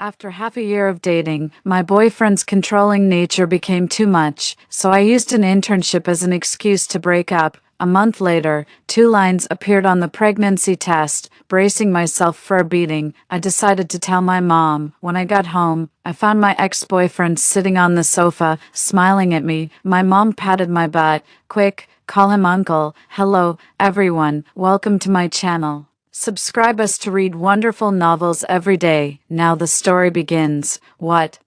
After half a year of dating, my boyfriend's controlling nature became too much, so I used an internship as an excuse to break up. A month later, 2 lines appeared on the pregnancy test. Bracing myself for a beating, I decided to tell my mom. When I got home, I found my ex-boyfriend sitting on the sofa, smiling at me. My mom patted my butt. "Quick, call him uncle." "Hello, everyone. Welcome to my channel. Subscribe us to read wonderful novels every day." Now the story begins. What?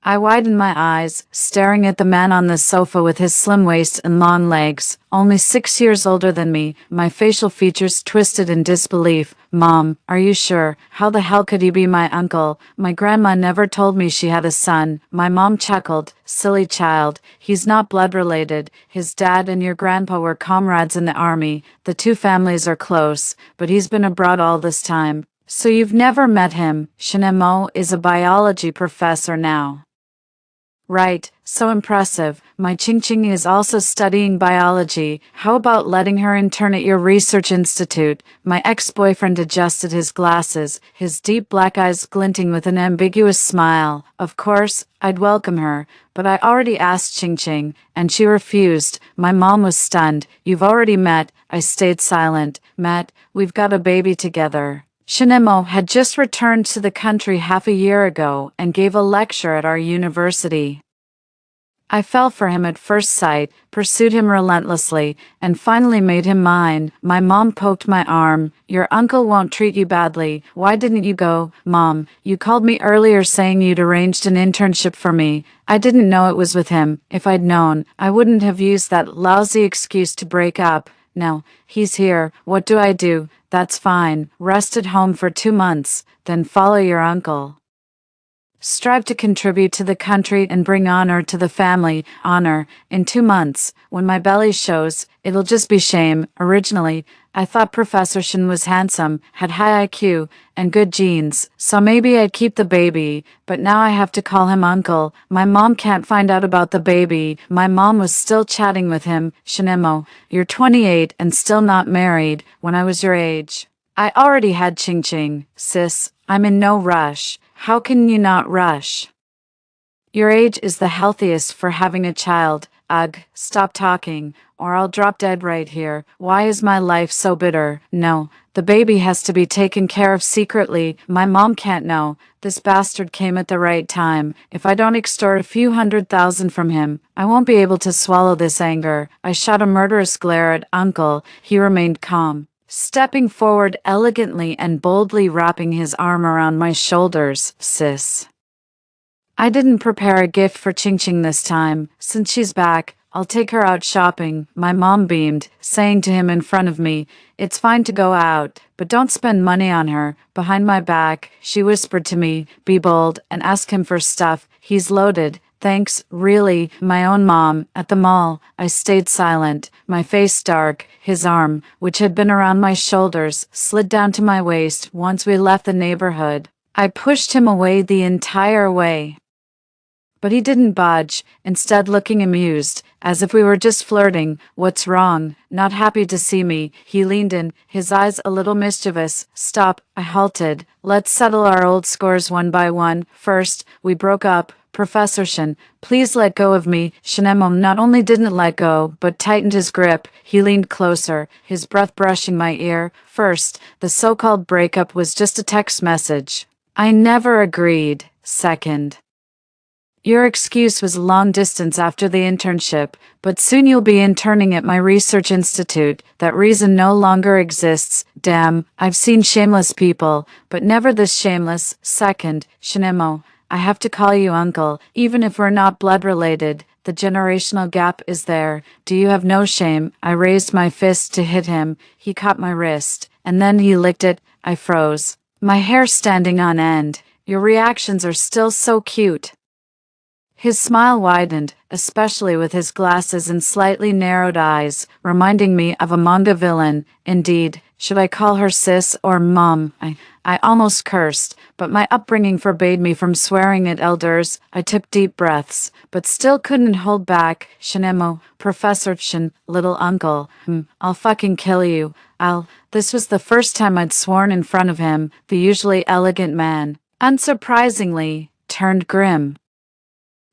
I widened my eyes, staring at the man on the sofa with his slim waist and long legs, only 6 years older than me, my facial features twisted in disbelief. "Mom, are you sure? How the hell could he be my uncle? My grandma never told me she had a son." My mom chuckled. "Silly child, he's not blood related. His dad and your grandpa were comrades in the army. The two families are close, but he's been abroad all this time. So you've never met him." Shinemo is a biology professor now. Right, so impressive. My Ching is also studying biology. How about letting her intern at your research institute? My ex-boyfriend adjusted his glasses, his deep black eyes glinting with an ambiguous smile. Of course, I'd welcome her, but I already asked Ching, and she refused. My mom was stunned. "You've already met." I stayed silent. "Met? We've got a baby together." Shinemo had just returned to the country half a year ago and gave a lecture at our university. I fell for him at first sight, pursued him relentlessly, and finally made him mine. My mom poked my arm. "Your uncle won't treat you badly. Why didn't you go?" "Mom, you called me earlier saying you'd arranged an internship for me. I didn't know it was with him. If I'd known, I wouldn't have used that lousy excuse to break up. Now, he's here. What do I do?" "That's fine. Rest at home for 2 months, then follow your uncle. Strive to contribute to the country and bring honor to the family." Honor? In 2 months, when my belly shows, it'll just be shame. Originally, I thought Professor Shin was handsome, had high IQ, and good genes, so maybe I'd keep the baby, but now I have to call him uncle. My mom can't find out about the baby. My mom was still chatting with him. "Shinemo, you're 28 and still not married. When I was your age, I already had Ching. Sis, I'm in no rush." "How can you not rush? Your age is the healthiest for having a child." "Ugh, stop talking, or I'll drop dead right here. Why is my life so bitter?" "No, the baby has to be taken care of secretly. My mom can't know. This bastard came at the right time. If I don't extort a few $100,000 from him, I won't be able to swallow this anger." I shot a murderous glare at Uncle. He remained calm, stepping forward elegantly and boldly, wrapping his arm around my shoulders. "Sis, I didn't prepare a gift for Ching this time. Since she's back, I'll take her out shopping." My mom beamed, saying to him in front of me, "It's fine to go out, but don't spend money on her." Behind my back, she whispered to me, "Be bold and ask him for stuff. He's loaded." "Thanks, really." My own mom, at the mall. I stayed silent, my face dark. His arm, which had been around my shoulders, slid down to my waist. Once we left the neighborhood, I pushed him away the entire way. But he didn't budge, instead looking amused, as if we were just flirting. "What's wrong? Not happy to see me?" He leaned in, his eyes a little mischievous. "Stop," I halted. "Let's settle our old scores one by one. First, we broke up. Professor Shin, please let go of me." Shinemo not only didn't let go, but tightened his grip. He leaned closer, his breath brushing my ear. "First, the so-called breakup was just a text message. I never agreed. Second, your excuse was long distance after the internship, but soon you'll be interning at my research institute. That reason no longer exists." Damn, I've seen shameless people, but never this shameless. "Second, Shinemo, I have to call you uncle, even if we're not blood related. The generational gap is there. Do you have no shame?" I raised my fist to hit him. He caught my wrist, and then he licked it. I froze, my hair standing on end. "Your reactions are still so cute." His smile widened, especially with his glasses and slightly narrowed eyes, reminding me of a manga villain. Indeed, should I call her sis or mom? I almost cursed, but my upbringing forbade me from swearing at elders. I took deep breaths, but still couldn't hold back. "Shinemo, Professor Shin, little uncle. I'll fucking kill you. This was the first time I'd sworn in front of him, the usually elegant man. unsurprisingly, turned grim.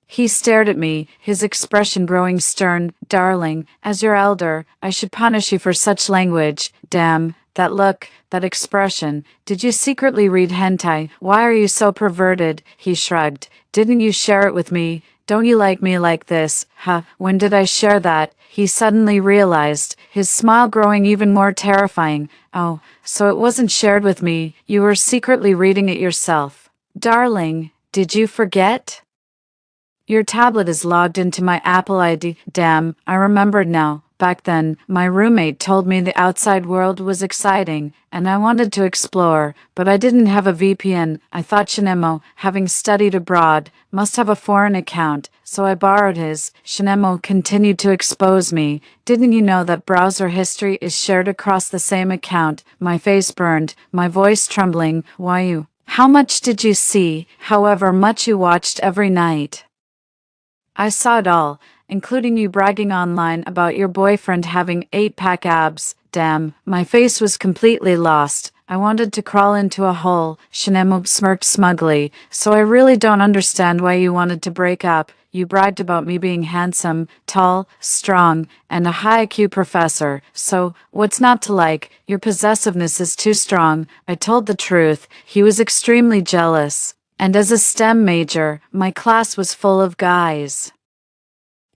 He stared at me, his expression growing stern. Darling, as your elder, I should punish you for such language. Damn, that look, that expression. Did you secretly read hentai? Why are you so perverted? He shrugged. Didn't you share it with me? Don't you like me like this? Huh, when did I share that? He suddenly realized, his smile growing even more terrifying. Oh, so it wasn't shared with me, you were secretly reading it yourself. Darling, did you forget? Your tablet is logged into my Apple ID. Damn, I remembered now. Back then, my roommate told me the outside world was exciting, and I wanted to explore, but I didn't have a VPN. I thought Shinemo, having studied abroad, must have a foreign account, so I borrowed his. Shinemo continued to expose me. Didn't you know that browser history is shared across the same account? My face burned, my voice trembling. Why you? How much did you see? However much you watched every night. I saw it all, including you bragging online about your boyfriend having 8-pack abs. Damn, my face was completely lost. I wanted to crawl into a hole. Shinemo smirked smugly. So I really don't understand why you wanted to break up. You bragged about me being handsome, tall, strong, and a high IQ professor. So, what's not to like? Your possessiveness is too strong. I told the truth. He was extremely jealous. And as a STEM major, my class was full of guys.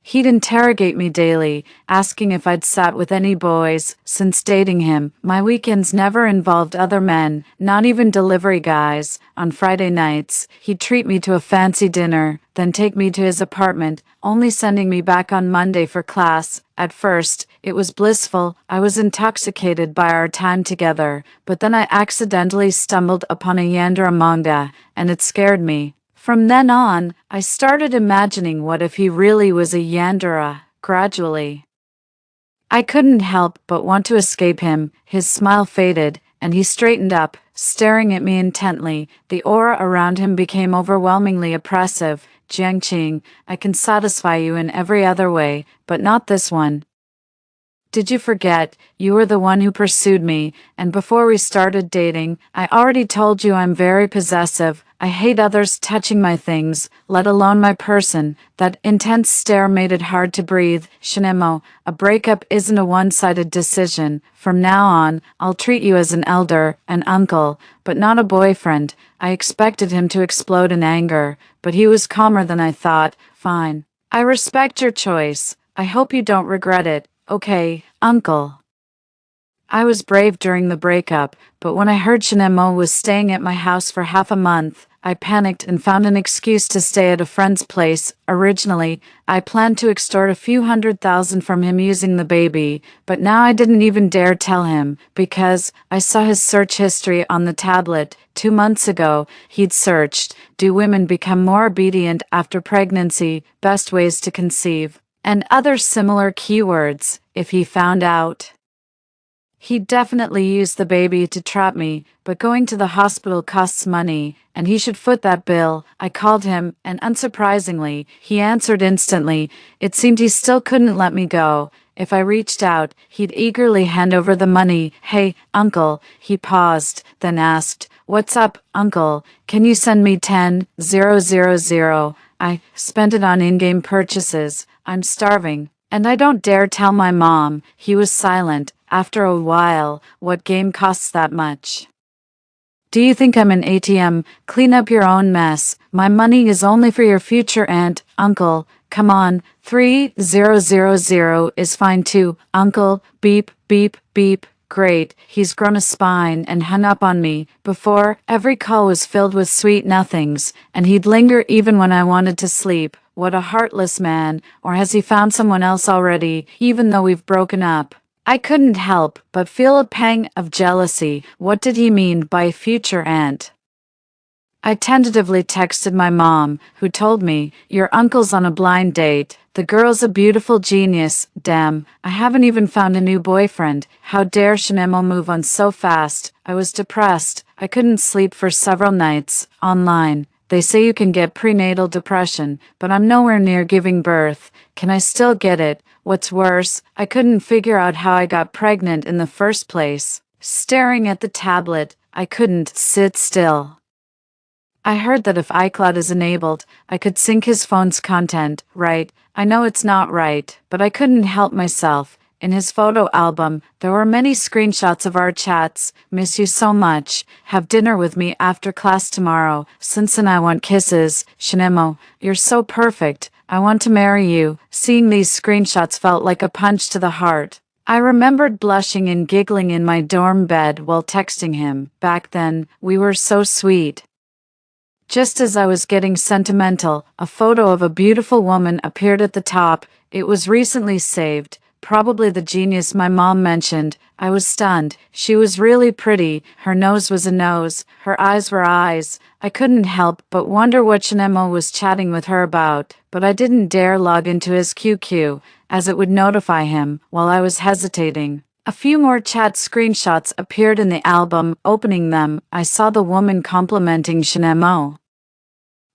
He'd interrogate me daily, asking if I'd sat with any boys. Since dating him, my weekends never involved other men, not even delivery guys. On Friday nights, he'd treat me to a fancy dinner, then take me to his apartment, only sending me back on Monday for class. At first, it was blissful. I was intoxicated by our time together, but then I accidentally stumbled upon a Yandere manga, and it scared me. From then on, I started imagining what if he really was a Yandere. Gradually, I couldn't help but want to escape him. His smile faded, and he straightened up, staring at me intently. The aura around him became overwhelmingly oppressive. Jiangqing, I can satisfy you in every other way, but not this one. Did you forget, you were the one who pursued me, and before we started dating, I already told you I'm very possessive. I hate others touching my things, let alone my person. That intense stare made it hard to breathe. Shinemo, a breakup isn't a one-sided decision. From now on, I'll treat you as an elder, an uncle, but not a boyfriend. I expected him to explode in anger, but he was calmer than I thought. Fine. I respect your choice. I hope you don't regret it. Okay, uncle. I was brave during the breakup, but when I heard Shinemo was staying at my house for half a month, I panicked and found an excuse to stay at a friend's place. Originally, I planned to extort a few $100,000 from him using the baby, but now I didn't even dare tell him, because I saw his search history on the tablet. 2 months ago, he'd searched, "Do women become more obedient after pregnancy? Best ways to conceive," and other similar keywords. If he found out, he'd definitely use the baby to trap me, but going to the hospital costs money, and he should foot that bill. I called him, and unsurprisingly, he answered instantly. It seemed he still couldn't let me go. If I reached out, he'd eagerly hand over the money. Hey, uncle, he paused, then asked, "What's up, uncle? Can you send me 10,000? I spent it on in-game purchases. I'm starving, and I don't dare tell my mom." He was silent. After a while, "What game costs that much? Do you think I'm an ATM? Clean up your own mess. My money is only for your future aunt, uncle. Come on, 3000 is fine too, uncle." Beep, beep, beep. Great, he's grown a spine and hung up on me. Before, every call was filled with sweet nothings, and he'd linger even when I wanted to sleep. What a heartless man. Or has he found someone else already, even though we've broken up? I couldn't help but feel a pang of jealousy. What did he mean by future aunt? I tentatively texted my mom, who told me, "Your uncle's on a blind date. The girl's a beautiful genius." Damn, I haven't even found a new boyfriend. How dare Shinemo move on so fast? I was depressed. I couldn't sleep for several nights. Online, they say you can get prenatal depression, but I'm nowhere near giving birth. Can I still get it? What's worse, I couldn't figure out how I got pregnant in the first place. Staring at the tablet, I couldn't sit still. I heard that if iCloud is enabled, I could sync his phone's content, right? I know it's not right, but I couldn't help myself. In his photo album, there were many screenshots of our chats. Miss you so much. Have dinner with me after class tomorrow. Since and I want kisses. Shinemo, you're so perfect. I want to marry you. Seeing these screenshots felt like a punch to the heart. I remembered blushing and giggling in my dorm bed while texting him. Back then, we were so sweet. Just as I was getting sentimental, a photo of a beautiful woman appeared at the top. It was recently saved, probably the genius my mom mentioned. I was stunned. She was really pretty. Her nose was a nose. Her eyes were eyes. I couldn't help but wonder what Shinemo was chatting with her about, but I didn't dare log into his QQ, as it would notify him while I was hesitating. A few more chat screenshots appeared in the album. Opening them, I saw the woman complimenting Shinemo.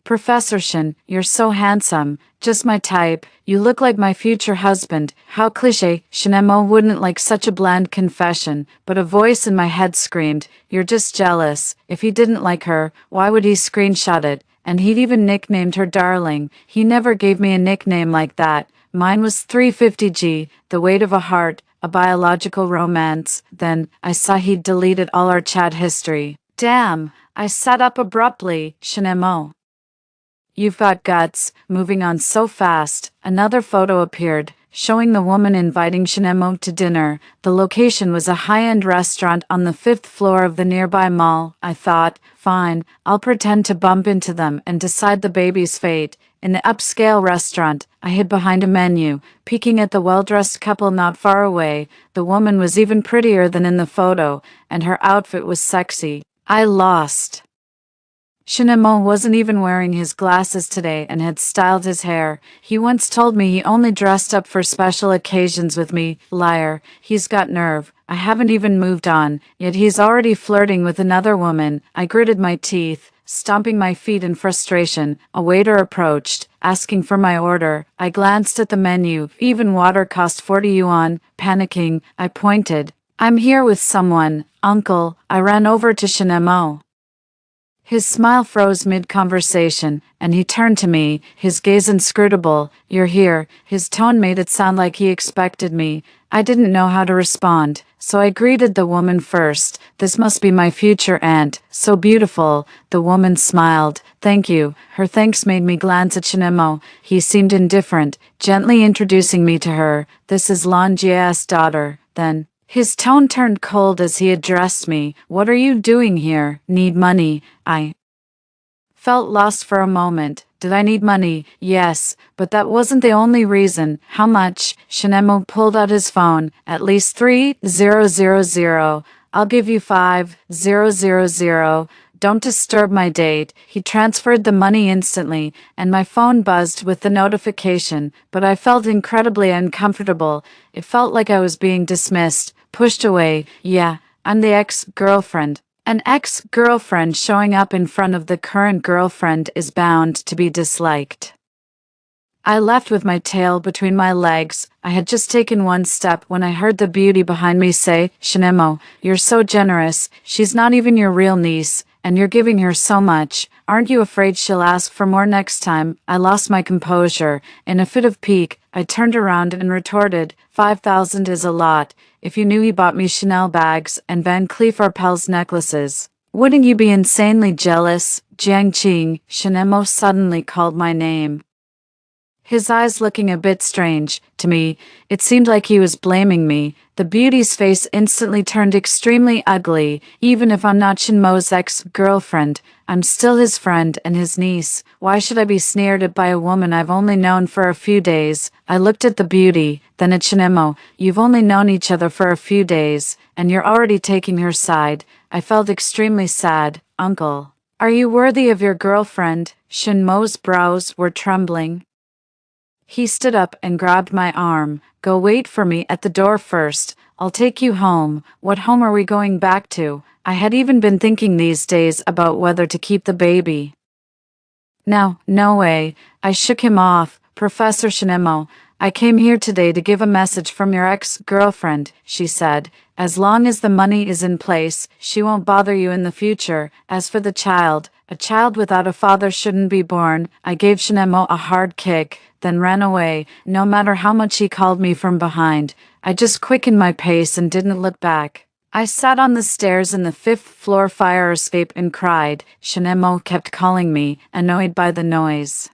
Professor Shin, you're so handsome, just my type, you look like my future husband. How cliché. Shinemo wouldn't like such a bland confession, but a voice in my head screamed, you're just jealous. If he didn't like her, why would he screenshot it? And he'd even nicknamed her darling. He never gave me a nickname like that. Mine was 350G, the weight of a heart, a biological romance. Then, I saw he'd deleted all our chat history. Damn, I sat up abruptly. Shinemo, you've got guts. Moving on so fast, another photo appeared, showing the woman inviting Shinemo to dinner. The location was a high-end restaurant on the 5th floor of the nearby mall. I thought, fine, I'll pretend to bump into them and decide the baby's fate. In the upscale restaurant, I hid behind a menu, peeking at the well-dressed couple not far away. The woman was even prettier than in the photo, and her outfit was sexy. I lost. Shinemo wasn't even wearing his glasses today and had styled his hair. He once told me he only dressed up for special occasions with me. Liar. He's got nerve. I haven't even moved on, yet he's already flirting with another woman. I gritted my teeth, stomping my feet in frustration. A waiter approached, asking for my order. I glanced at the menu. Even water cost 40 yuan. Panicking, I pointed. I'm here with someone, uncle. I ran over to Shinemo. His smile froze mid-conversation, and he turned to me, his gaze inscrutable. You're here. His tone made it sound like he expected me. I didn't know how to respond, so I greeted the woman first. This must be my future aunt. So beautiful. The woman smiled. Thank you. Her thanks made me glance at Shinemo. He seemed indifferent, gently introducing me to her. This is Lan Jia's daughter. Then, his tone turned cold as he addressed me. What are you doing here? Need money. I felt lost for a moment. Did I need money? Yes, but that wasn't the only reason. How much? Shinemo pulled out his phone. At least 3,000. I'll give you 5,000. Don't disturb my date. He transferred the money instantly, and my phone buzzed with the notification, but I felt incredibly uncomfortable. It felt like I was being dismissed, pushed away. Yeah, I'm the ex-girlfriend. An ex-girlfriend showing up in front of the current girlfriend is bound to be disliked. I left with my tail between my legs. I had just taken one step when I heard the beauty behind me say, Shinemo, you're so generous. She's not even your real niece, and you're giving her so much. Aren't you afraid she'll ask for more next time? I lost my composure. In a fit of pique, I turned around and retorted, 5,000 is a lot. If you knew he bought me Chanel bags and Van Cleef Arpels necklaces, wouldn't you be insanely jealous? Jiang Qing. Shinemo suddenly called my name. His eyes looking a bit strange. To me, it seemed like he was blaming me. The beauty's face instantly turned extremely ugly. Even if I'm not Shinmo's ex-girlfriend, I'm still his friend and his niece. Why should I be sneered at by a woman I've only known for a few days? I looked at the beauty, then at Shinemo. You've only known each other for a few days, and you're already taking her side. I felt extremely sad. Uncle, are you worthy of your girlfriend? Shinmo's brows were trembling. He stood up and grabbed my arm. Go wait for me at the door first. I'll take you home. What home are we going back to? I had even been thinking these days about whether to keep the baby. No way. I shook him off. Professor Shinemo, I came here today to give a message from your ex-girlfriend, she said. As long as the money is in place, she won't bother you in the future. As for the child, A child without a father shouldn't be born. I gave Shinemo a hard kick, then ran away, no matter how much he called me from behind. I just quickened my pace and didn't look back. I sat on the stairs in the 5th-floor fire escape and cried. Shinemo kept calling me, annoyed by the noise.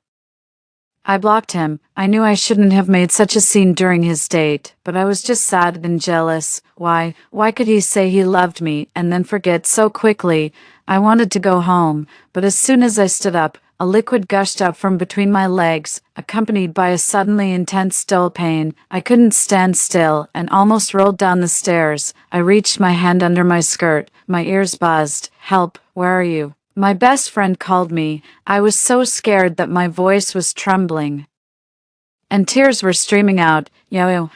I blocked him. I knew I shouldn't have made such a scene during his date, but I was just sad and jealous. Why could he say he loved me and then forget so quickly? I wanted to go home, but as soon as I stood up, a liquid gushed up from between my legs, accompanied by a suddenly intense dull pain. I couldn't stand still and almost rolled down the stairs. I reached my hand under my skirt. My ears buzzed. Help, where are you? My best friend called me. I was so scared that my voice was trembling, and tears were streaming out. Yo,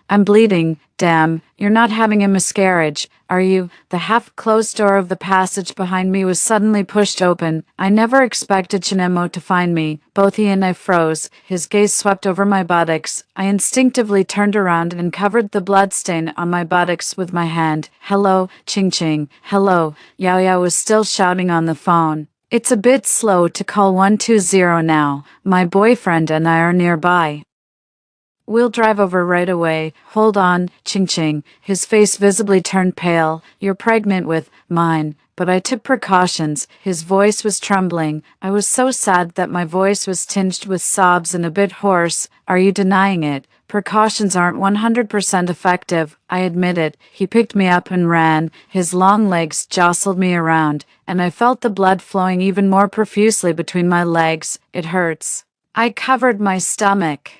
I'm bleeding. Damn, you're not having a miscarriage, are you? The half-closed door of the passage behind me was suddenly pushed open. I never expected Shinemo to find me. Both he and I froze. His gaze swept over my buttocks. I instinctively turned around and covered the bloodstain on my buttocks with my hand. Hello, Ching Ching. Hello. Yao Yao was still shouting on the phone. It's a bit slow to call 120 now. My boyfriend and I are nearby. We'll drive over right away. Hold on, Ching Ching. His face visibly turned pale. You're pregnant with mine. But I took precautions. His voice was trembling. I was so sad that my voice was tinged with sobs and a bit hoarse. Are you denying it? Precautions aren't 100% effective, I admitted. He picked me up and ran. His long legs jostled me around, and I felt the blood flowing even more profusely between my legs. It hurts. I covered my stomach.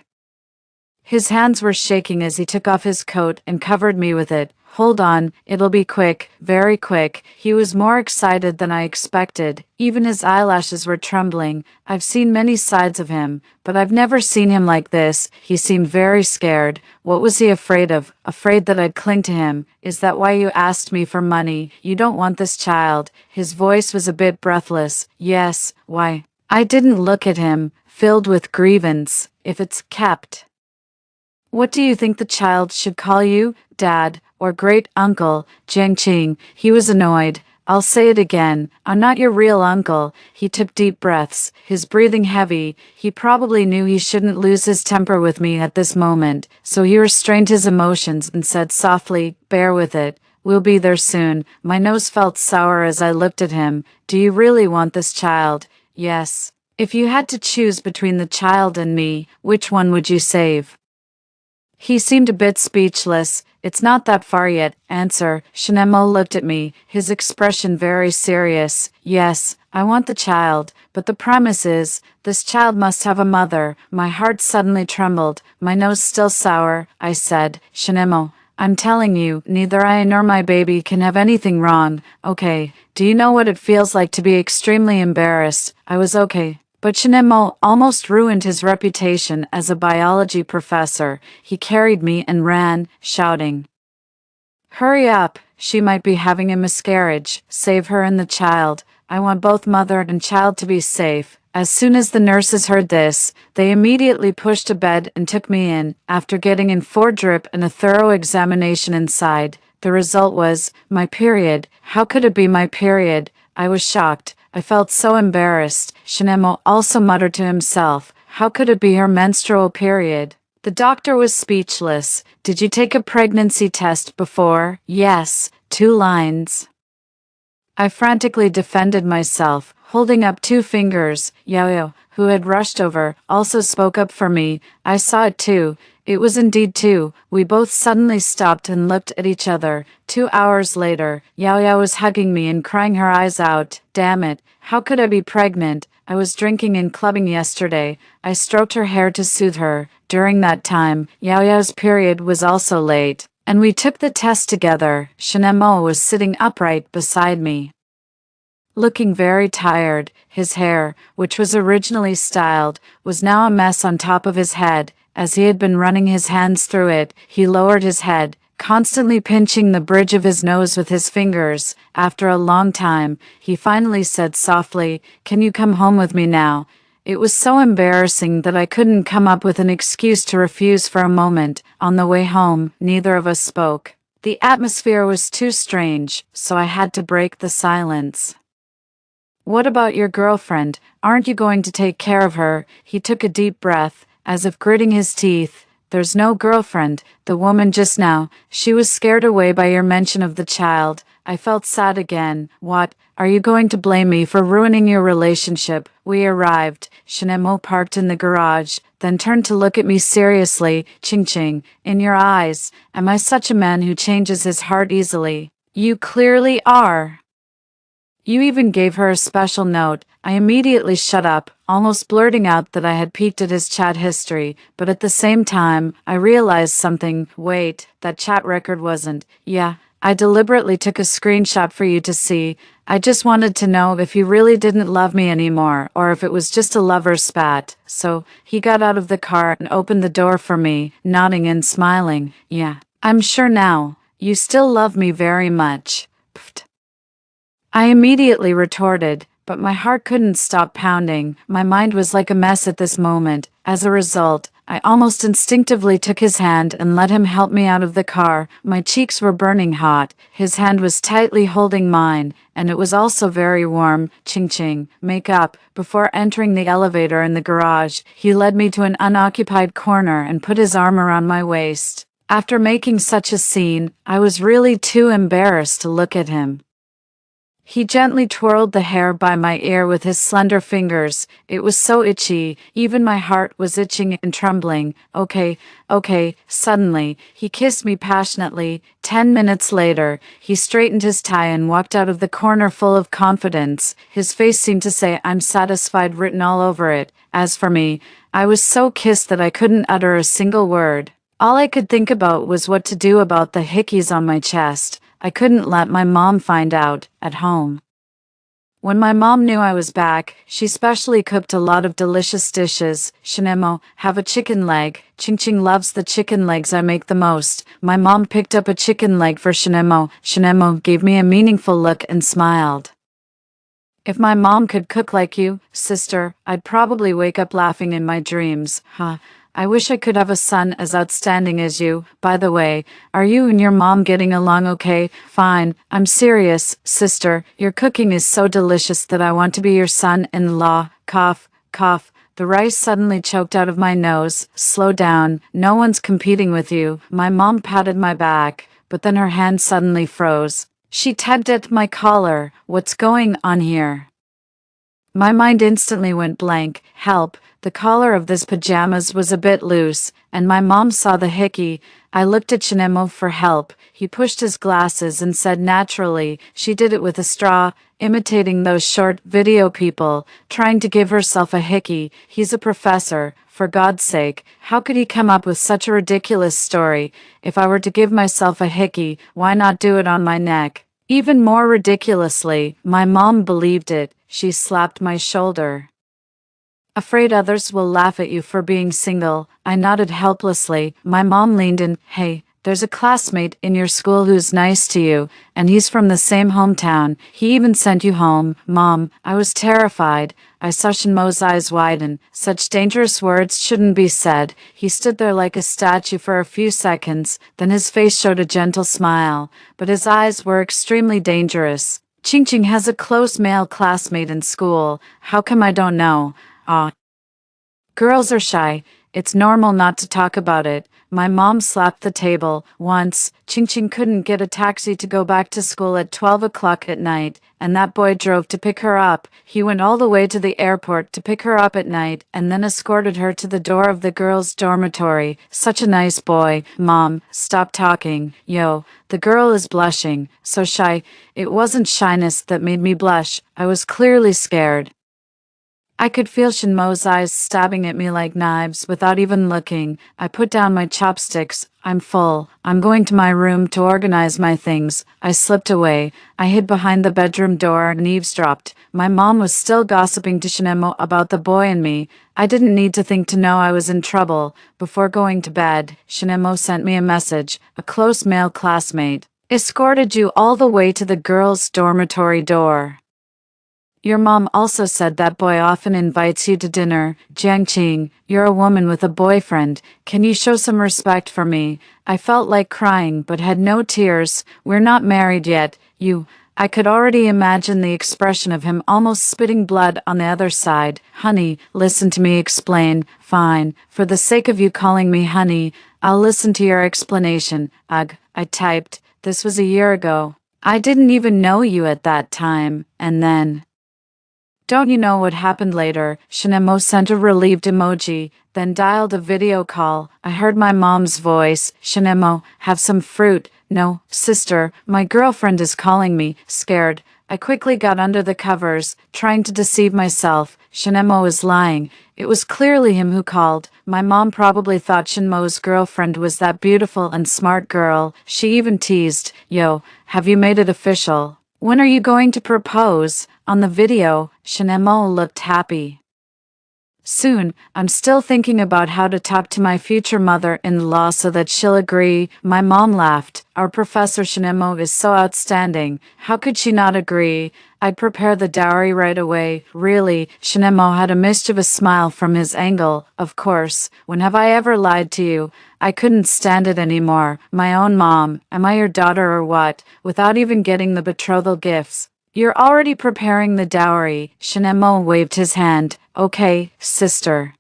His hands were shaking as he took off his coat and covered me with it. Hold on, it'll be quick, very quick. He was more excited than I expected. Even his eyelashes were trembling. I've seen many sides of him, but I've never seen him like this. He seemed very scared. What was he afraid of? Afraid that I'd cling to him. Is that why you asked me for money? You don't want this child. His voice was a bit breathless. Yes, why? I didn't look at him, filled with grievance. If it's kept. What do you think the child should call you? Dad, or great uncle? Jiang Qing. He was annoyed. I'll say it again. I'm not your real uncle. He took deep breaths, his breathing heavy. He probably knew he shouldn't lose his temper with me at this moment, so he restrained his emotions and said softly, bear with it. We'll be there soon. My nose felt sour as I looked at him. Do you really want this child? Yes. If you had to choose between the child and me, which one would you save? He seemed a bit speechless. It's not that far yet. Answer. Shinemo looked at me, his expression very serious. Yes, I want the child, but the premise is, this child must have a mother. My heart suddenly trembled, my nose still sour. I said, Shinemo, I'm telling you, neither I nor my baby can have anything wrong. Okay, do you know what it feels like to be extremely embarrassed? I was okay. But Shinemo almost ruined his reputation as a biology professor. He carried me and ran, shouting, hurry up, she might be having a miscarriage. Save her and the child. I want both mother and child to be safe. As soon as the nurses heard this, they immediately pushed a bed and took me in. After getting in 4 drip and a thorough examination inside, the result was my period. How could it be my period? I was shocked. I felt so embarrassed. Shinemo also muttered to himself, how could it be her menstrual period? The doctor was speechless. Did you take a pregnancy test before? Yes, 2 lines. I frantically defended myself, holding up 2 fingers. Yao, who had rushed over, also spoke up for me. I saw it too. It was indeed 2. We both suddenly stopped and looked at each other. 2 hours later, Yao was hugging me and crying her eyes out. Damn it, how could I be pregnant? I was drinking and clubbing yesterday. I stroked her hair to soothe her. During that time, Yao's period was also late, and we took the test together. Shinemo was sitting upright beside me, looking very tired. His hair, which was originally styled, was now a mess on top of his head. As he had been running his hands through it, he lowered his head, constantly pinching the bridge of his nose with his fingers. After a long time, he finally said softly, can you come home with me now? It was so embarrassing that I couldn't come up with an excuse to refuse for a moment. On the way home, neither of us spoke. The atmosphere was too strange, so I had to break the silence. What about your girlfriend? Aren't you going to take care of her? He took a deep breath, as if gritting his teeth. There's no girlfriend. The woman just now, she was scared away by your mention of the child. I felt sad again. What? Are you going to blame me for ruining your relationship? We arrived. Shinemo parked in the garage, then turned to look at me seriously. Ching ching. In your eyes, am I such a man who changes his heart easily? You clearly are. You even gave her a special note. I immediately shut up, almost blurting out that I had peeked at his chat history, but at the same time, I realized something. Wait, that chat record wasn't. Yeah, I deliberately took a screenshot for you to see. I just wanted to know if you really didn't love me anymore, or if it was just a lover's spat. So, he got out of the car and opened the door for me, nodding and smiling. Yeah, I'm sure now. You still love me very much. Pfft. I immediately retorted, but my heart couldn't stop pounding. My mind was like a mess at this moment. As a result, I almost instinctively took his hand and let him help me out of the car. My cheeks were burning hot. His hand was tightly holding mine, and it was also very warm. Ching ching. Make up. Before entering the elevator in the garage, he led me to an unoccupied corner and put his arm around my waist. After making such a scene, I was really too embarrassed to look at him. He gently twirled the hair by my ear with his slender fingers. It was so itchy, even my heart was itching and trembling. Okay. Suddenly, he kissed me passionately. 10 minutes later, he straightened his tie and walked out of the corner full of confidence. His face seemed to say, "I'm satisfied," written all over it. As for me, I was so kissed that I couldn't utter a single word. All I could think about was what to do about the hickeys on my chest. I couldn't let my mom find out, at home. When my mom knew I was back, she specially cooked a lot of delicious dishes. Shinemo, have a chicken leg. Ching Ching loves the chicken legs I make the most. My mom picked up a chicken leg for Shinemo. Shinemo gave me a meaningful look and smiled. If my mom could cook like you, sister, I'd probably wake up laughing in my dreams. I wish I could have a son as outstanding as you. By the way, are you and your mom getting along okay? Fine. I'm serious, sister. Your cooking is so delicious that I want to be your son-in-law. Cough, cough. The rice suddenly choked out of my nose. Slow down. No one's competing with you. My mom patted my back, but then her hand suddenly froze. She tugged at my collar. What's going on here? My mind instantly went blank. Help. The collar of this pajamas was a bit loose, and my mom saw the hickey. I looked at Shinemo for help. He pushed his glasses and said naturally, she did it with a straw, imitating those short video people, trying to give herself a hickey. He's a professor. For God's sake, how could he come up with such a ridiculous story? If I were to give myself a hickey, why not do it on my neck? Even more ridiculously, my mom believed it. She slapped my shoulder. Afraid others will laugh at you for being single, I nodded helplessly. My mom leaned in. Hey, there's a classmate in your school who's nice to you, and he's from the same hometown. He even sent you home. Mom, I was terrified. I saw Shinmo's eyes widen. Such dangerous words shouldn't be said. He stood there like a statue for a few seconds, then his face showed a gentle smile, but his eyes were extremely dangerous. Ching Ching has a close male classmate in school. How come I don't know? Girls are shy. It's normal not to talk about it. My mom slapped the table. Once, Ching Ching couldn't get a taxi to go back to school at 12 o'clock at night, and that boy drove to pick her up. He went all the way to the airport to pick her up at night, and then escorted her to the door of the girls' dormitory. Such a nice boy. Mom, stop talking. Yo, the girl is blushing. So shy. It wasn't shyness that made me blush. I was clearly scared. I could feel Shinmo's eyes stabbing at me like knives without even looking. I put down my chopsticks. I'm full. I'm going to my room to organize my things. I slipped away. I hid behind the bedroom door and eavesdropped. My mom was still gossiping to Shinemo about the boy and me. I didn't need to think to know I was in trouble. Before going to bed, Shinemo sent me a message. A close male classmate escorted you all the way to the girls' dormitory door. Your mom also said that boy often invites you to dinner. Jiangqing, you're a woman with a boyfriend. Can you show some respect for me? I felt like crying but had no tears. We're not married yet. I could already imagine the expression of him almost spitting blood on the other side. Honey, listen to me explain. Fine, for the sake of you calling me honey, I'll listen to your explanation. Ugh, I typed. This was a year ago. I didn't even know you at that time, and then... Don't you know what happened later? Shinemo sent a relieved emoji, then dialed a video call. I heard my mom's voice. Shinemo, have some fruit. No, sister, my girlfriend is calling me, scared. I quickly got under the covers, trying to deceive myself. Shinemo was lying. It was clearly him who called. My mom probably thought Shinmo's girlfriend was that beautiful and smart girl. She even teased, Yo, have you made it official? When are you going to propose? On the video, Shinemo looked happy. Soon, I'm still thinking about how to talk to my future mother-in-law so that she'll agree. My mom laughed. Our Professor Shinemo is so outstanding. How could she not agree? I'd prepare the dowry right away. Really, Shinemo had a mischievous smile from his angle. Of course, when have I ever lied to you? I couldn't stand it anymore. My own mom. Am I your daughter or what? Without even getting the betrothal gifts. You're already preparing the dowry. Shinemo waved his hand. Okay, sister.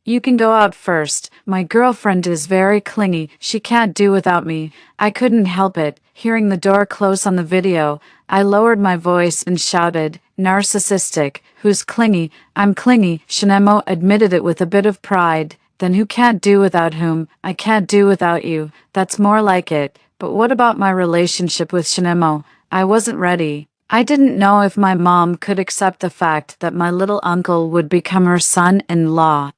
You can go out first. My girlfriend is very clingy. She can't do without me. I couldn't help it. Hearing the door close on the video, I lowered my voice and shouted, Narcissistic. Who's clingy? I'm clingy. Shinemo admitted it with a bit of pride. Then who can't do without whom? I can't do without you. That's more like it. But what about my relationship with Shinemo? I wasn't ready. I didn't know if my mom could accept the fact that my little uncle would become her son-in-law.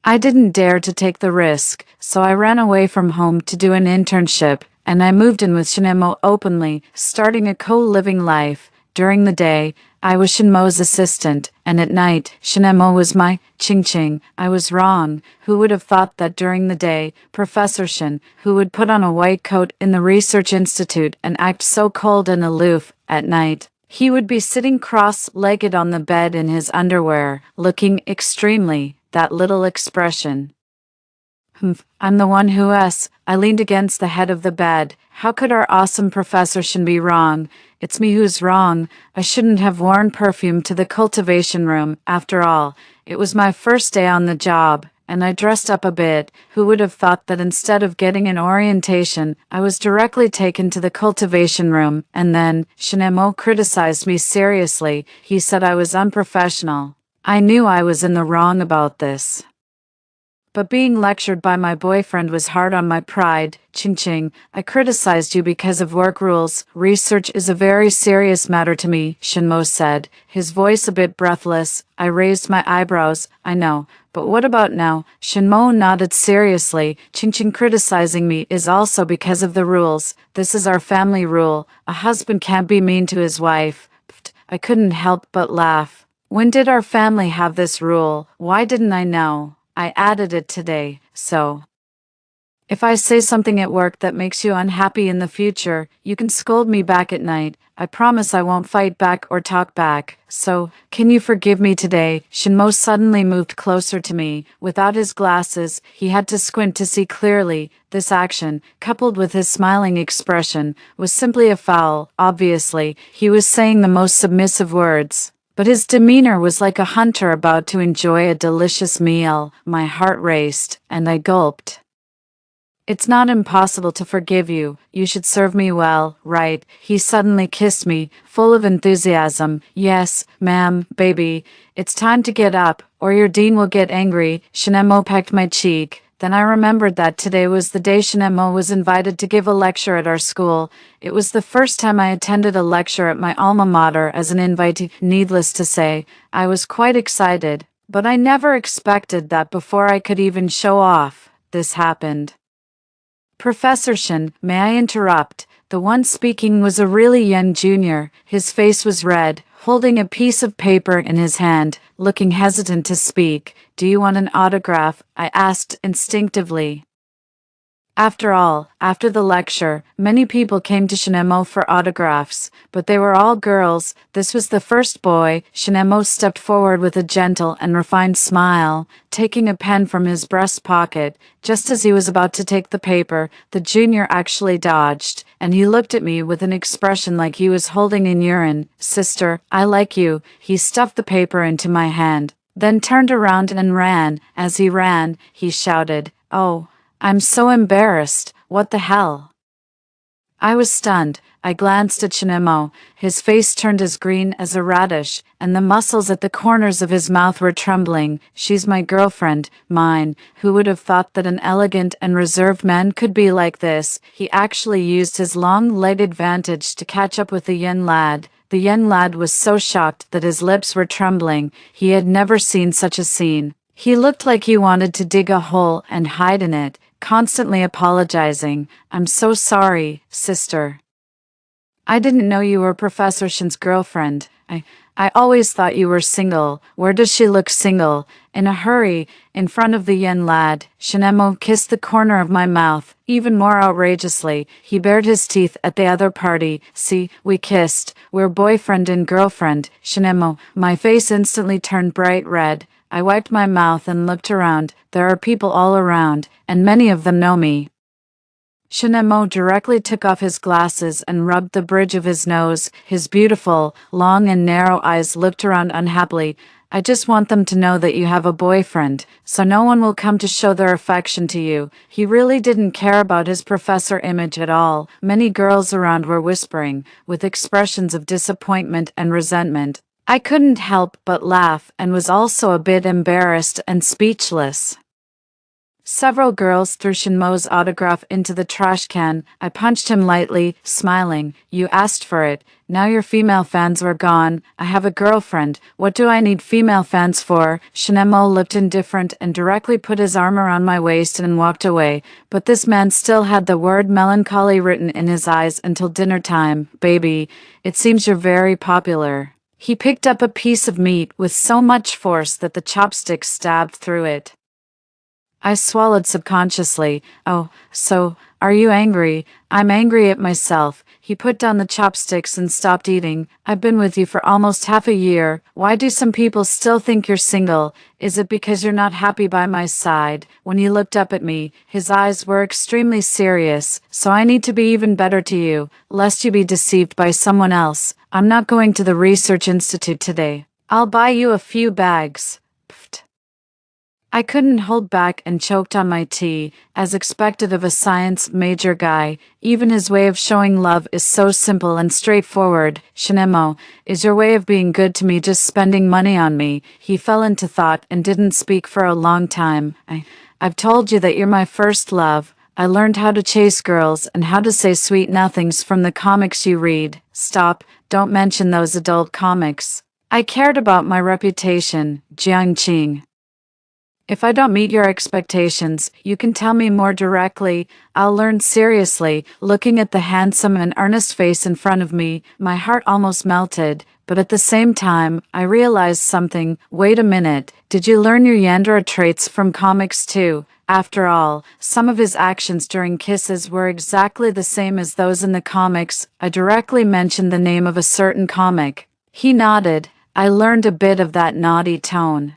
I didn't dare to take the risk, so I ran away from home to do an internship, and I moved in with Shinemo openly, starting a co-living life. During the day, I was Shinmo's assistant, and at night, Shinemo was my ching-ching. I was wrong. Who would have thought that during the day, Professor Shin, who would put on a white coat in the research institute and act so cold and aloof, at night, he would be sitting cross-legged on the bed in his underwear, looking extremely, that little expression. I'm the one who I leaned against the head of the bed. How could our awesome Professor Shin be wrong? It's me who's wrong. I shouldn't have worn perfume to the cultivation room. After all, it was my first day on the job, and I dressed up a bit. Who would have thought that instead of getting an orientation, I was directly taken to the cultivation room, and then Shinemo criticized me seriously. He said I was unprofessional. I knew I was in the wrong about this. But being lectured by my boyfriend was hard on my pride. Ching-ching, I criticized you because of work rules. Research is a very serious matter to me, Shinmo said, his voice a bit breathless. I raised my eyebrows. I know, but what about now? Shinmo nodded seriously. Ching-ching criticizing me is also because of the rules. This is our family rule. A husband can't be mean to his wife. Pfft, I couldn't help but laugh. When did our family have this rule? Why didn't I know? I added it today, so. If I say something at work that makes you unhappy in the future, you can scold me back at night. I promise I won't fight back or talk back. So, can you forgive me today? Shinmo suddenly moved closer to me. Without his glasses, he had to squint to see clearly. This action, coupled with his smiling expression, was simply a foul. Obviously, he was saying the most submissive words. But his demeanor was like a hunter about to enjoy a delicious meal. My heart raced, and I gulped. It's not impossible to forgive you. You should serve me well, right? He suddenly kissed me, full of enthusiasm. Yes, ma'am, baby. It's time to get up, or your dean will get angry. Shinemo pecked my cheek. Then I remembered that today was the day Shinemo was invited to give a lecture at our school. It was the first time I attended a lecture at my alma mater as an invitee. Needless to say, I was quite excited, but I never expected that before I could even show off, this happened. Professor Shin, may I interrupt? The one speaking was a really young junior. His face was red, holding a piece of paper in his hand, looking hesitant to speak. Do you want an autograph? I asked instinctively. After all, after the lecture, many people came to Shinemo for autographs, but they were all girls. This was the first boy. Shinemo stepped forward with a gentle and refined smile, taking a pen from his breast pocket. Just as he was about to take the paper, the junior actually dodged, and he looked at me with an expression like he was holding in urine. "Sister, I like you." He stuffed the paper into my hand, then turned around and ran. As he ran, he shouted, "Oh, I'm so embarrassed. What the hell?" I was stunned. I glanced at Shinemo. His face turned as green as a radish, and the muscles at the corners of his mouth were trembling. "She's my girlfriend, mine." Who would have thought that an elegant and reserved man could be like this? He actually used his long-legged advantage to catch up with the young lad. The young lad was so shocked that his lips were trembling. He had never seen such a scene. He looked like he wanted to dig a hole and hide in it, constantly apologizing. "I'm so sorry, sister. I didn't know you were Professor Shin's girlfriend. I always thought you were single." "Where does she look single?" In a hurry, in front of the young lad, Shinemo kissed the corner of my mouth. Even more outrageously, he bared his teeth at the other party. "See, we kissed. We're boyfriend and girlfriend." "Shinemo." My face instantly turned bright red. I wiped my mouth and looked around. There are people all around, and many of them know me. Shinemo directly took off his glasses and rubbed the bridge of his nose. His beautiful, long and narrow eyes looked around unhappily. "I just want them to know that you have a boyfriend, so no one will come to show their affection to you." He really didn't care about his professor image at all. Many girls around were whispering, with expressions of disappointment and resentment. I couldn't help but laugh and was also a bit embarrassed and speechless. Several girls threw Shinmo's autograph into the trash can. I punched him lightly, smiling. "You asked for it. Now your female fans are gone. I have a girlfriend. What do I need female fans for?" Shinemo looked indifferent and directly put his arm around my waist and walked away. But this man still had the word melancholy written in his eyes until dinner time. "Baby, it seems you're very popular." He picked up a piece of meat with so much force that the chopstick stabbed through it. I swallowed subconsciously. "Oh, so, are you angry?" "I'm angry at myself." He put down the chopsticks and stopped eating. "I've been with you for almost half a year. Why do some people still think you're single? Is it because you're not happy by my side?" When he looked up at me, his eyes were extremely serious. "So I need to be even better to you, lest you be deceived by someone else. I'm not going to the research institute today. I'll buy you a few bags." Pfft. I couldn't hold back and choked on my tea, as expected of a science major guy. Even his way of showing love is so simple and straightforward. "Shinemo, is your way of being good to me just spending money on me?" He fell into thought and didn't speak for a long time. I've told you that you're my first love. I learned how to chase girls and how to say sweet nothings from the comics you read." "Stop, don't mention those adult comics. I cared about my reputation, Jiangqing. If I don't meet your expectations, you can tell me more directly. I'll learn." Seriously, looking at the handsome and earnest face in front of me, my heart almost melted, but at the same time, I realized something. Wait a minute, did you learn your Yandere traits from comics too? After all, some of his actions during kisses were exactly the same as those in the comics. I directly mentioned the name of a certain comic. He nodded. I learned a bit of that naughty tone.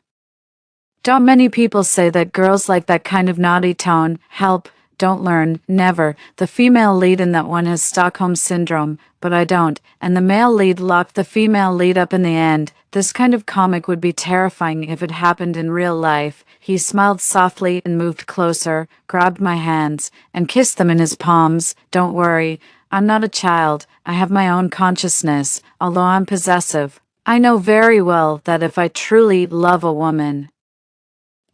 Don't many people say that girls like that kind of naughty tone? Help, don't learn, never. The female lead in that one has Stockholm Syndrome, but I don't, and the male lead locked the female lead up in the end. This kind of comic would be terrifying if it happened in real life. He smiled softly and moved closer, grabbed my hands, and kissed them in his palms. "Don't worry, I'm not a child. I have my own consciousness, although I'm possessive. I know very well that if I truly love a woman,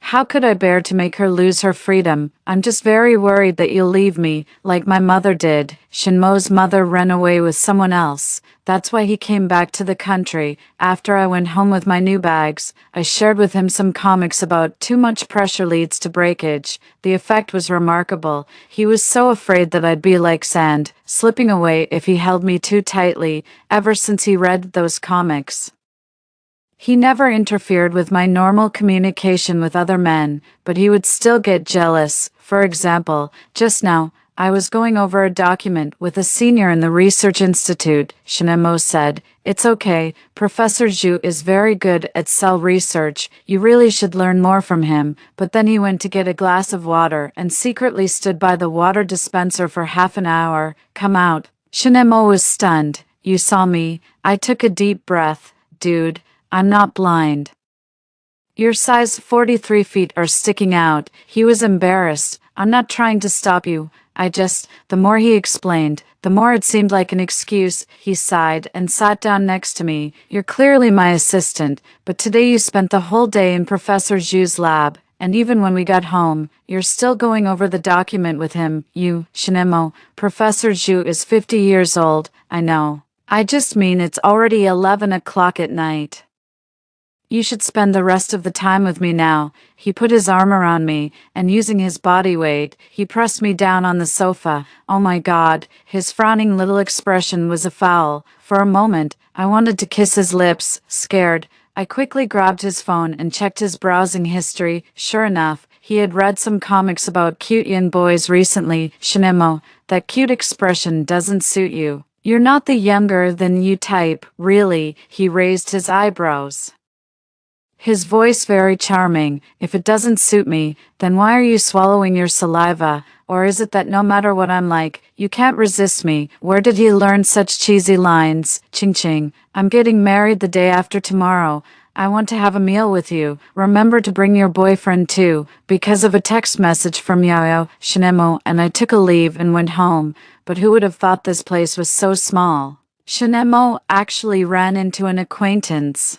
how could I bear to make her lose her freedom? I'm just very worried that you'll leave me, like my mother did." Shinmo's mother ran away with someone else. That's why he came back to the country. After I went home with my new bags, I shared with him some comics about too much pressure leads to breakage. The effect was remarkable. He was so afraid that I'd be like sand, slipping away if he held me too tightly, ever since he read those comics. He never interfered with my normal communication with other men, but he would still get jealous. For example, just now, I was going over a document with a senior in the research institute. Shinemo said, "It's okay, Professor Zhu is very good at cell research, you really should learn more from him." But then he went to get a glass of water and secretly stood by the water dispenser for half an hour. Come out. Shinemo was stunned. "You saw me?" I took a deep breath. "Dude, I'm not blind. Your size 43 feet are sticking out." He was embarrassed. "I'm not trying to stop you. The more he explained, the more it seemed like an excuse." He sighed and sat down next to me. "You're clearly my assistant, but today you spent the whole day in Professor Zhu's lab, and even when we got home, you're still going over the document with him." Shinemo, Professor Zhu is 50 years old, I know. I just mean it's already 11 o'clock at night. You should spend the rest of the time with me now." He put his arm around me, and using his body weight, he pressed me down on the sofa. Oh my God, his frowning little expression was a foul. For a moment, I wanted to kiss his lips, scared. I quickly grabbed his phone and checked his browsing history. Sure enough, he had read some comics about cute young boys recently. "Shinemo, that cute expression doesn't suit you. You're not the younger than you type, really." He raised his eyebrows, his voice very charming. "If it doesn't suit me, then why are you swallowing your saliva? Or is it that no matter what I'm like, you can't resist me?" Where did he learn such cheesy lines? Ching ching. "I'm getting married the day after tomorrow. I want to have a meal with you. Remember to bring your boyfriend too." Because of a text message from Yaoyao, Shinemo and I took a leave and went home. But who would have thought this place was so small? Shinemo actually ran into an acquaintance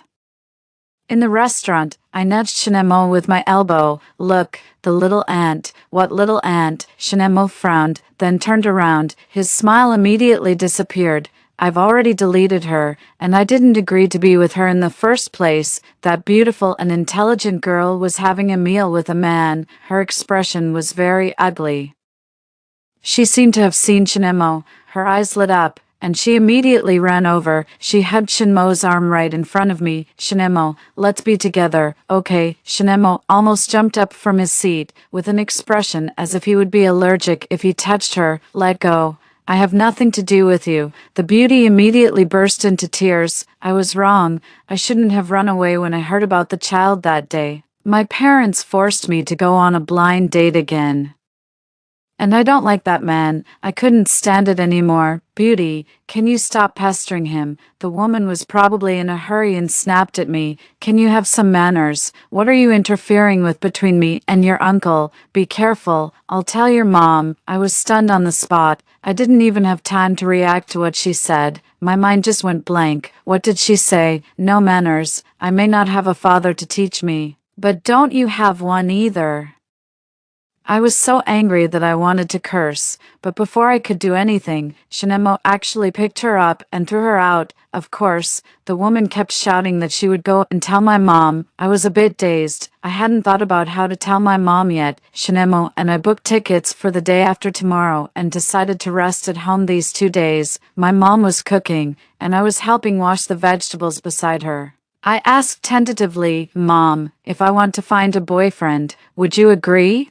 in the restaurant. I nudged Shinemo with my elbow. "Look, the little ant." "What little ant?" Shinemo frowned, then turned around. His smile immediately disappeared. "I've already deleted her, and I didn't agree to be with her in the first place." That beautiful and intelligent girl was having a meal with a man. Her expression was very ugly. She seemed to have seen Shinemo. Her eyes lit up, and she immediately ran over. She hugged Shinmo's arm right in front of me. "Shinemo, let's be together, okay?" Shinemo almost jumped up from his seat, with an expression as if he would be allergic if he touched her. "Let go. I have nothing to do with you." The beauty immediately burst into tears. "I was wrong. I shouldn't have run away when I heard about the child that day. My parents forced me to go on a blind date again. And I don't like that man. I couldn't stand it anymore." "Beauty, can you stop pestering him?" The woman was probably in a hurry and snapped at me. "Can you have some manners? What are you interfering with between me and your uncle? Be careful, I'll tell your mom." I was stunned on the spot. I didn't even have time to react to what she said. My mind just went blank. What did she say? "No manners. I may not have a father to teach me. But don't you have one either?" I was so angry that I wanted to curse, but before I could do anything, Shinemo actually picked her up and threw her out. Of course, the woman kept shouting that she would go and tell my mom. I was a bit dazed. I hadn't thought about how to tell my mom yet. Shinemo and I booked tickets for the day after tomorrow and decided to rest at home these 2 days. My mom was cooking, and I was helping wash the vegetables beside her. I asked tentatively, "Mom, if I want to find a boyfriend, would you agree?"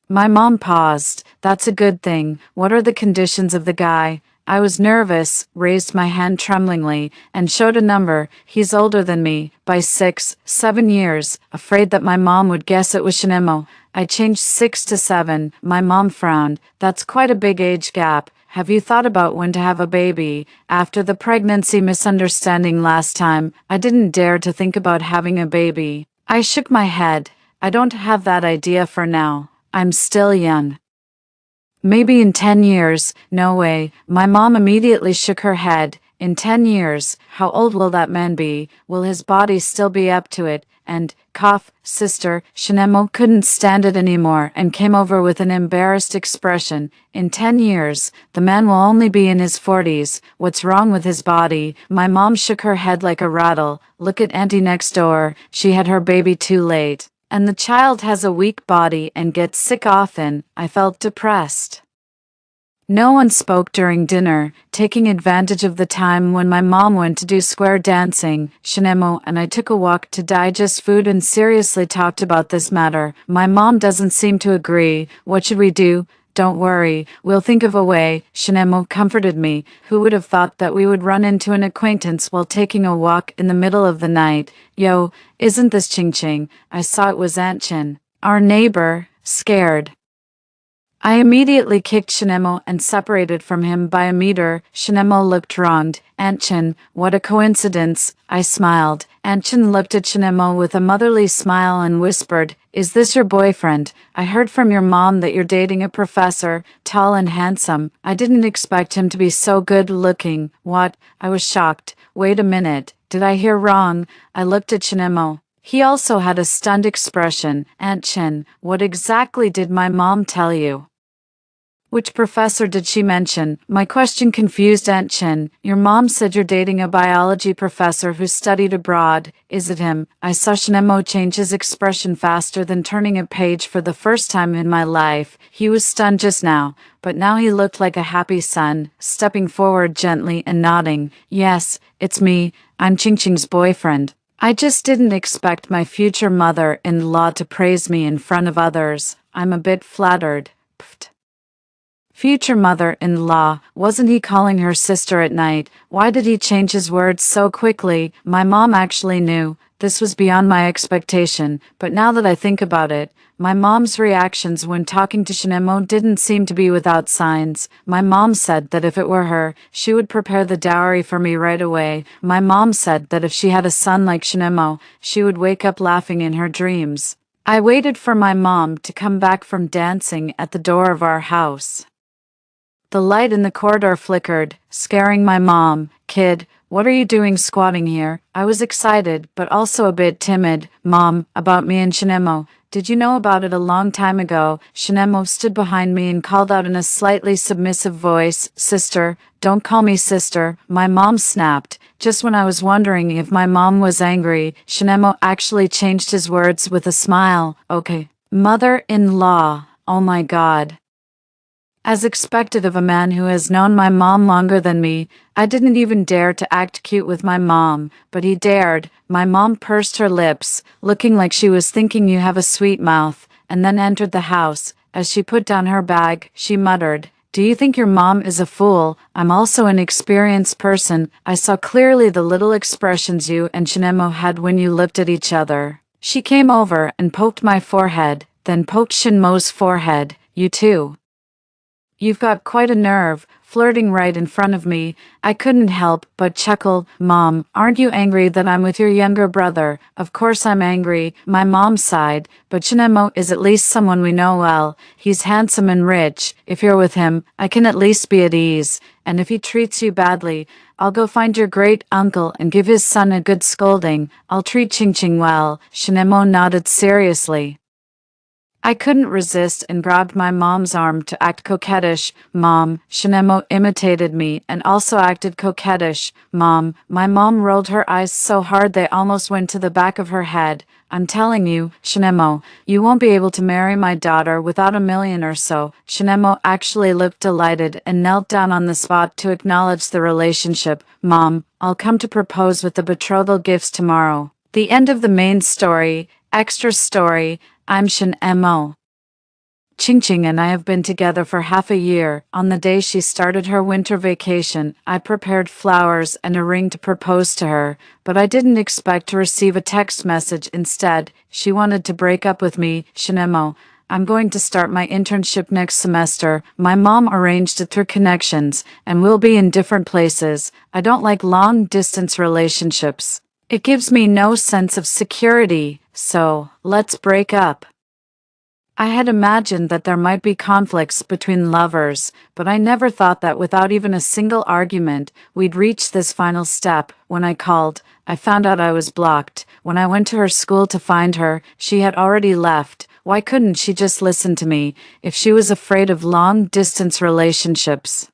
My mom paused. "That's a good thing. What are the conditions of the guy?" I was nervous, raised my hand tremblingly, and showed a number. "He's older than me, by 6, 7 years." Afraid that my mom would guess it was Shinemo, I changed 6 to 7. My mom frowned. "That's quite a big age gap. Have you thought about when to have a baby?" After the pregnancy misunderstanding last time, I didn't dare to think about having a baby. I shook my head. "I don't have that idea for now. I'm still young. Maybe in 10 years." "No way." My mom immediately shook her head. "In 10 years, how old will that man be? Will his body still be up to it?" And, cough, sister, Shinemo couldn't stand it anymore and came over with an embarrassed expression. "In 10 years, the man will only be in his 40s. What's wrong with his body?" My mom shook her head like a rattle. "Look at Auntie next door. She had her baby too late. And the child has a weak body and gets sick often." I felt depressed. No one spoke during dinner, taking advantage of the time when my mom went to do square dancing. Shinemo and I took a walk to digest food and seriously talked about this matter. My mom doesn't seem to agree. What should we do? Don't worry, we'll think of a way. Shinemo comforted me. Who would have thought that we would run into an acquaintance while taking a walk in the middle of the night? Yo, isn't this Ching Ching? I saw it was Aunt Chin, our neighbor, scared. I immediately kicked Shinemo and separated from him by a meter. Shinemo looked wronged. Aunt Chin, what a coincidence. I smiled. Aunt Chin looked at Shinemo with a motherly smile and whispered, "Is this your boyfriend? I heard from your mom that you're dating a professor, tall and handsome. I didn't expect him to be so good looking." What? I was shocked. Wait a minute. Did I hear wrong? I looked at Shinemo. He also had a stunned expression. Aunt Chin, what exactly did my mom tell you? Which professor did she mention? My question confused Aunt Chin. Your mom said you're dating a biology professor who studied abroad. Is it him? I saw Shinemo change his expression faster than turning a page for the first time in my life. He was stunned just now, but now he looked like a happy son, stepping forward gently and nodding. Yes, it's me. I'm Ching Ching's boyfriend. I just didn't expect my future mother-in-law to praise me in front of others. I'm a bit flattered. Pfft. Future mother-in-law, wasn't he calling her sister at night? Why did he change his words so quickly? My mom actually knew. This was beyond my expectation, but now that I think about it, my mom's reactions when talking to Shinemo didn't seem to be without signs. My mom said that if it were her, she would prepare the dowry for me right away. My mom said that if she had a son like Shinemo, she would wake up laughing in her dreams. I waited for my mom to come back from dancing at the door of our house. The light in the corridor flickered, scaring my mom. Kid, what are you doing squatting here? I was excited, but also a bit timid. Mom, about me and Shinemo. Did you know about it a long time ago? Shinemo stood behind me and called out in a slightly submissive voice, Sister, don't call me sister. My mom snapped. Just when I was wondering if my mom was angry, Shinemo actually changed his words with a smile. Okay. Mother-in-law. Oh my God. As expected of a man who has known my mom longer than me, I didn't even dare to act cute with my mom, but he dared. My mom pursed her lips, looking like she was thinking you have a sweet mouth, and then entered the house. As she put down her bag, she muttered, Do you think your mom is a fool? I'm also an experienced person. I saw clearly the little expressions you and Shinemo had when you looked at each other. She came over and poked my forehead, then poked Shinmo's forehead. You too. You've got quite a nerve, flirting right in front of me. I couldn't help but chuckle. Mom, aren't you angry that I'm with your younger brother? Of course I'm angry, my mom sighed, but Shinemo is at least someone we know well. He's handsome and rich. If you're with him, I can at least be at ease. And if he treats you badly, I'll go find your great uncle and give his son a good scolding. I'll treat Ching Ching well. Shinemo nodded seriously. I couldn't resist and grabbed my mom's arm to act coquettish. Mom, Shinemo imitated me and also acted coquettish. Mom, my mom rolled her eyes so hard they almost went to the back of her head. I'm telling you, Shinemo, you won't be able to marry my daughter without $1 million or so. Shinemo actually looked delighted and knelt down on the spot to acknowledge the relationship. Mom, I'll come to propose with the betrothal gifts tomorrow. The end of the main story. Extra story. I'm Shinemo. Ching Ching and I have been together for half a year. On the day she started her winter vacation, I prepared flowers and a ring to propose to her, but I didn't expect to receive a text message instead. She wanted to break up with me. Shinemo, I'm going to start my internship next semester. My mom arranged it through connections, and we'll be in different places. I don't like long-distance relationships. It gives me no sense of security, so let's break up. I had imagined that there might be conflicts between lovers, but I never thought that without even a single argument, we'd reach this final step. When I called, I found out I was blocked. When I went to her school to find her, she had already left. Why couldn't she just listen to me if she was afraid of long-distance relationships?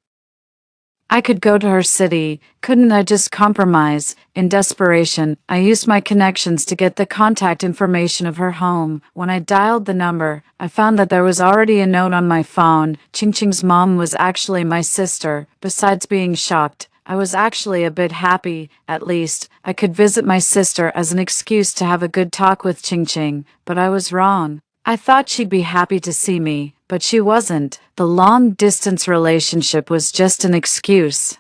I could go to her city, couldn't I just compromise? In desperation, I used my connections to get the contact information of her home. When I dialed the number, I found that there was already a note on my phone. Ching Ching's mom was actually my sister. Besides being shocked, I was actually a bit happy. At least, I could visit my sister as an excuse to have a good talk with Ching Ching, but I was wrong. I thought she'd be happy to see me, but she wasn't. The long-distance relationship was just an excuse.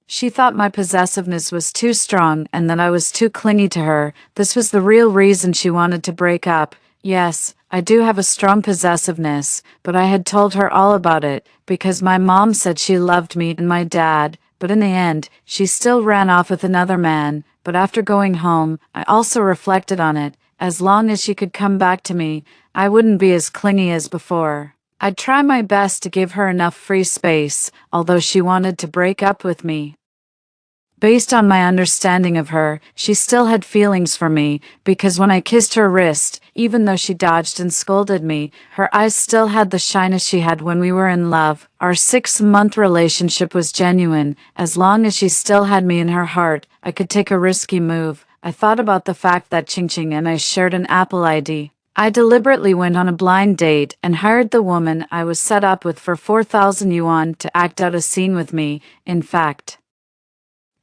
She thought my possessiveness was too strong and that I was too clingy to her. This was the real reason she wanted to break up. Yes, I do have a strong possessiveness, but I had told her all about it because my mom said she loved me and my dad, but in the end, she still ran off with another man. But after going home, I also reflected on it. As long as she could come back to me, I wouldn't be as clingy as before. I'd try my best to give her enough free space, although she wanted to break up with me. Based on my understanding of her, she still had feelings for me, because when I kissed her wrist, even though she dodged and scolded me, her eyes still had the shyness she had when we were in love. Our 6-month relationship was genuine. As long as she still had me in her heart, I could take a risky move. I thought about the fact that Ching Ching and I shared an Apple ID. I deliberately went on a blind date and hired the woman I was set up with for 4,000 yuan to act out a scene with me. In fact,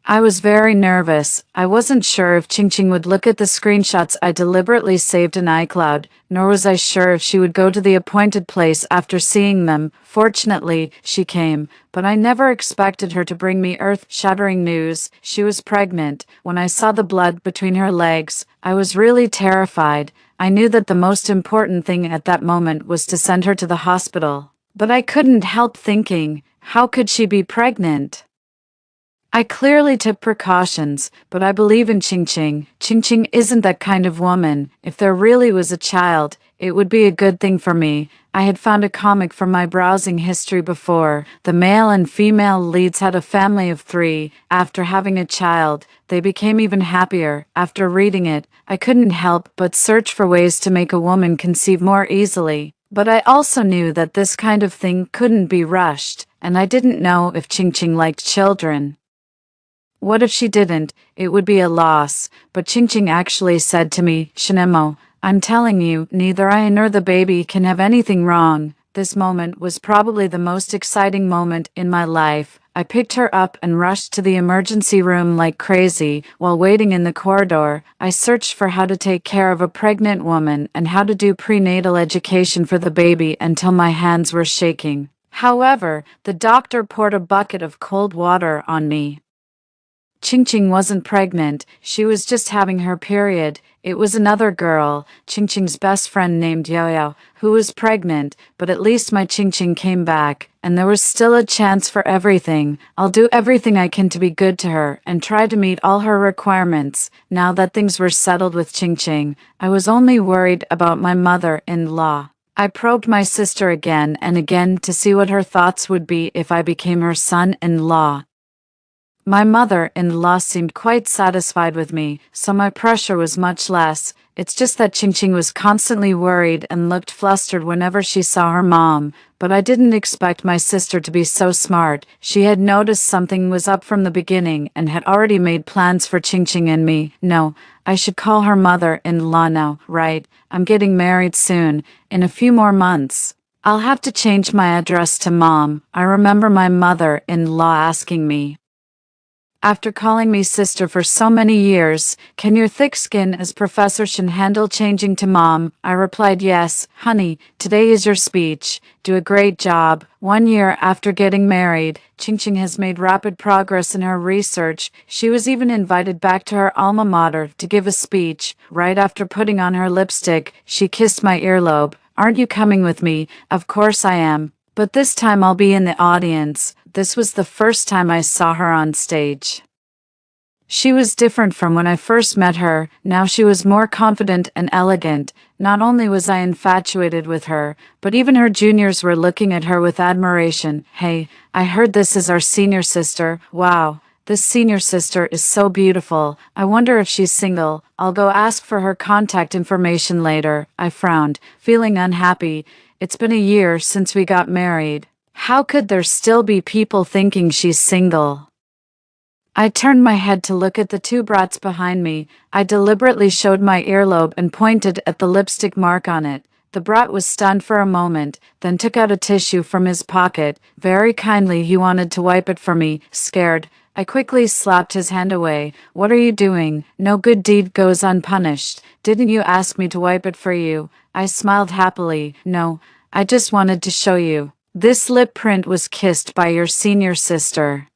I was very nervous. I wasn't sure if Ching Ching would look at the screenshots I deliberately saved in iCloud, nor was I sure if she would go to the appointed place after seeing them. Fortunately, she came, but I never expected her to bring me earth-shattering news. She was pregnant. When I saw the blood between her legs, I was really terrified. I knew that the most important thing at that moment was to send her to the hospital. But I couldn't help thinking, how could she be pregnant? I clearly took precautions, but I believe in Ching Ching. Ching Ching isn't that kind of woman. If there really was a child, it would be a good thing for me. I had found a comic from my browsing history before. The male and female leads had a family of 3. After having a child, they became even happier. After reading it, I couldn't help but search for ways to make a woman conceive more easily. But I also knew that this kind of thing couldn't be rushed, and I didn't know if Ching Ching liked children. What if she didn't? It would be a loss. But Ching Ching actually said to me, "Shinemo, I'm telling you, neither I nor the baby can have anything wrong." This moment was probably the most exciting moment in my life. I picked her up and rushed to the emergency room like crazy. While waiting in the corridor, I searched for how to take care of a pregnant woman and how to do prenatal education for the baby until my hands were shaking. However, the doctor poured a bucket of cold water on me. Ching Ching wasn't pregnant, she was just having her period. It was another girl, Ching Ching's best friend named Yo-Yo, who was pregnant, but at least my Ching Ching came back, and there was still a chance for everything. I'll do everything I can to be good to her and try to meet all her requirements. Now that things were settled with Ching Ching, I was only worried about my mother-in-law. I probed my sister again and again to see what her thoughts would be if I became her son-in-law. My mother-in-law seemed quite satisfied with me, so my pressure was much less. It's just that Ching Ching was constantly worried and looked flustered whenever she saw her mom, but I didn't expect my sister to be so smart. She had noticed something was up from the beginning and had already made plans for Ching Ching and me. No, I should call her mother-in-law now, right? I'm getting married soon, in a few more months. I'll have to change my address to Mom. I remember my mother-in-law asking me, after calling me sister for so many years, "Can your thick skin as Professor Shin handle changing to Mom?" I replied, "Yes, honey, today is your speech. Do a great job." 1 year after getting married, Ching Ching has made rapid progress in her research. She was even invited back to her alma mater to give a speech. Right after putting on her lipstick, she kissed my earlobe. "Aren't you coming with me?" "Of course I am. But this time I'll be in the audience." This was the first time I saw her on stage. She was different from when I first met her. Now she was more confident and elegant. Not only was I infatuated with her, but even her juniors were looking at her with admiration. "Hey, I heard this is our senior sister. Wow, this senior sister is so beautiful. I wonder if she's single. I'll go ask for her contact information later." I frowned, feeling unhappy. It's been a year since we got married. How could there still be people thinking she's single? I turned my head to look at the two brats behind me. I deliberately showed my earlobe and pointed at the lipstick mark on it. The brat was stunned for a moment, then took out a tissue from his pocket. Very kindly he wanted to wipe it for me. Scared, I quickly slapped his hand away. What are you doing? No good deed goes unpunished. Didn't you ask me to wipe it for you? I smiled happily. No, I just wanted to show you. This lip print was kissed by your senior sister.